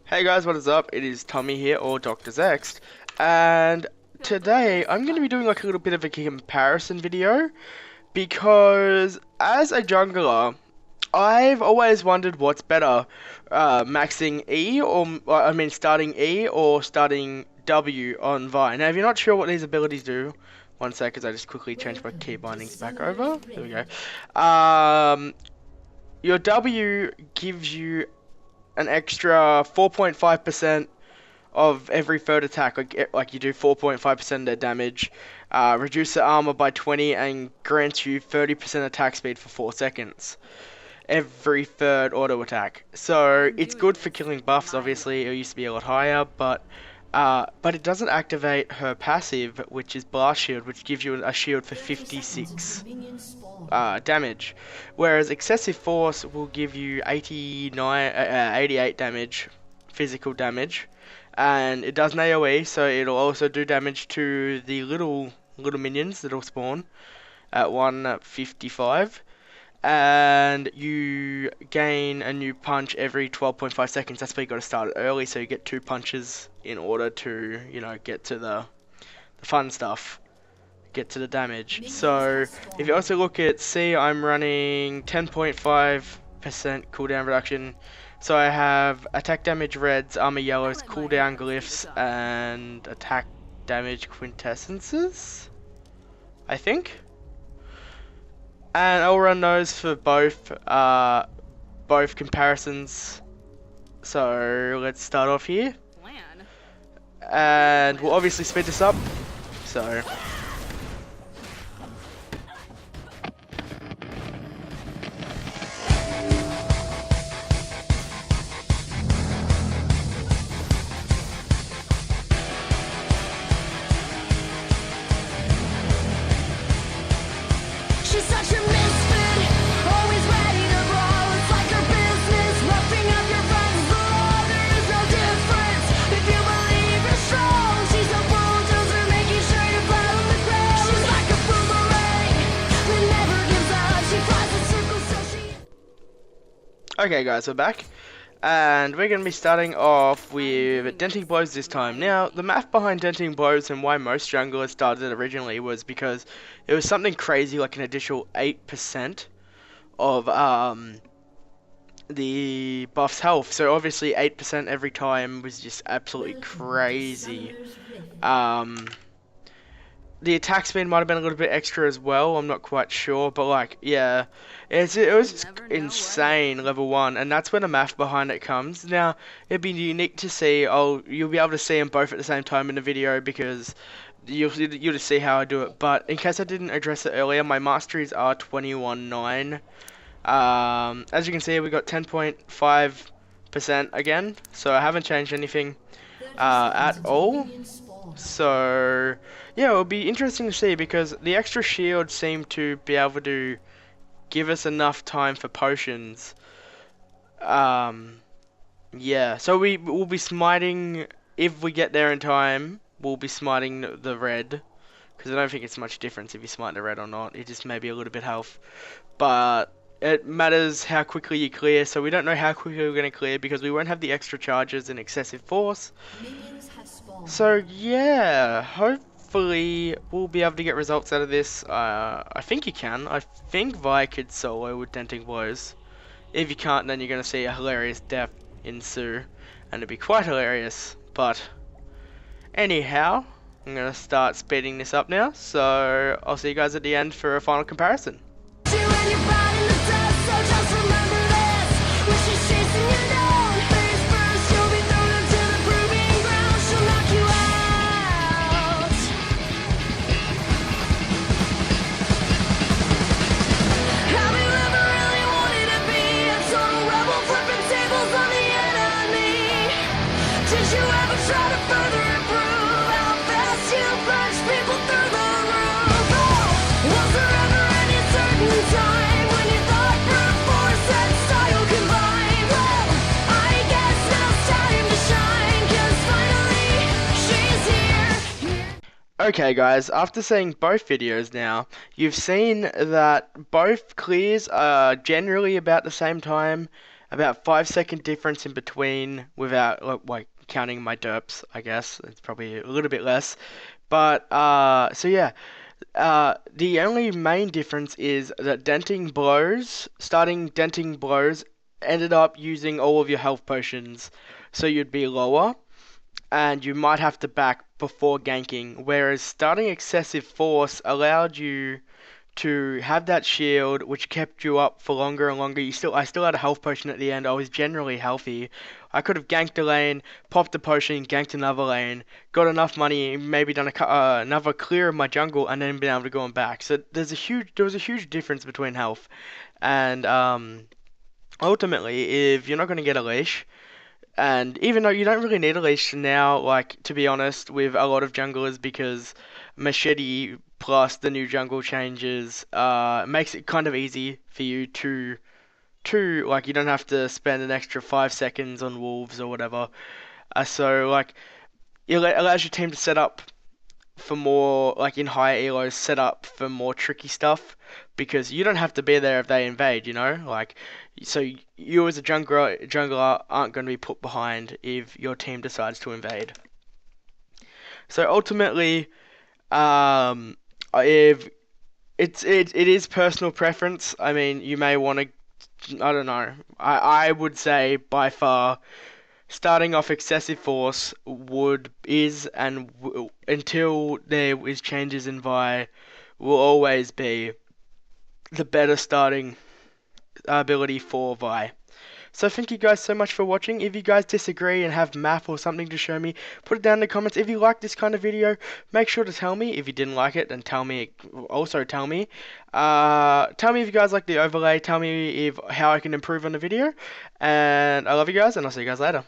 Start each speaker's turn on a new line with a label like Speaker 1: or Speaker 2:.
Speaker 1: Hey guys, what is up? It is Tommy here, or DrZexed, and today I'm going to be doing like a little bit of a comparison video, because as a jungler, I've always wondered what's better, maxing E, starting E or starting W on Vi. Now if you're not sure what these abilities do, one sec, because I just quickly changed my key bindings back over, there we go. Your W gives you an extra 4.5% of every third attack, like you do 4.5% of their damage, reduce the armor by 20, and grants you 30% attack speed for 4 seconds. Every third auto attack. So it's good for killing buffs, obviously. It used to be a lot higher, but it doesn't activate her passive, which is Blast Shield, which gives you a shield for 56 damage, whereas Excessive Force will give you 88 damage, physical damage, and it does an AoE, so it'll also do damage to the little minions that'll spawn at 155, and you gain a new punch every 12.5 seconds. That's why you got to start it early, so you get 2 punches in order to, get to the fun stuff. Get to the damage. So if you also look at C, I'm running 10.5% cooldown reduction. So I have attack damage reds, armor yellows, cooldown glyphs, and attack damage quintessences, I think. And I'll run those for both comparisons. So let's start off here. And we'll obviously speed this up. So okay guys, we're back, and we're going to be starting off with Denting Blows this time. Now, the math behind Denting Blows and why most junglers started it originally was because it was something crazy like an additional 8% of the buff's health. So obviously 8% every time was just absolutely crazy. The attack speed might have been a little bit extra as well, I'm not quite sure, but like, yeah, it was insane, level 1, and that's where the math behind it comes. Now, it'd be unique to see, you'll be able to see them both at the same time in the video, because you'll just see how I do it, but in case I didn't address it earlier, my masteries are 21.9. As you can see, we got 10.5% again, so I haven't changed anything at all. So yeah, it'll be interesting to see, because the extra shield seemed to be able to give us enough time for potions. Yeah, so we will be smiting, if we get there in time, we'll be smiting the red, because I don't think it's much difference if you smite the red or not. It just may be a little bit health, but it matters how quickly you clear, so we don't know how quickly we're going to clear, because we won't have the extra charges and excessive force. So yeah, hopefully we'll be able to get results out of this. I think you can. I think Vi could solo with Denting Blows. If you can't, then you're going to see a hilarious death ensue, and it'll be quite hilarious. But anyhow, I'm going to start speeding this up now, so I'll see you guys at the end for a final comparison. Okay guys, after seeing both videos now, you've seen that both clears are generally about the same time, about 5 second difference in between without like counting my derps, I guess. It's probably a little bit less. But so yeah, the only main difference is that starting denting blows ended up using all of your health potions, so you'd be lower and you might have to back before ganking, whereas starting excessive force allowed you to have that shield which kept you up for longer and longer. I still had a health potion at the end. I was generally healthy. I could have ganked a lane, popped a potion, ganked another lane, got enough money, maybe done another clear of my jungle, and then been able to go on back. So there was a huge difference between health, and ultimately, if you're not going to get a leash, and even though you don't really need a leash now, like to be honest, with a lot of junglers, because Machete plus the new jungle changes makes it kind of easy for you to like you don't have to spend an extra 5 seconds on wolves or whatever. So like it allows your team to set up for more like in higher elos, set up for more tricky stuff because you don't have to be there if they invade. Like so you as a jungler aren't going to be put behind if your team decides to invade. So ultimately, if it is personal preference. I mean, you may want to. I don't know. I would say by far starting off excessive force until there is changes in Vi will always be the better starting ability for Vi. So thank you guys so much for watching. If you guys disagree and have math or something to show me, put it down in the comments. If you like this kind of video, make sure to tell me. If you didn't like it, then tell me. Also tell me. Tell me if you guys like the overlay. Tell me how I can improve on the video. And I love you guys, and I'll see you guys later.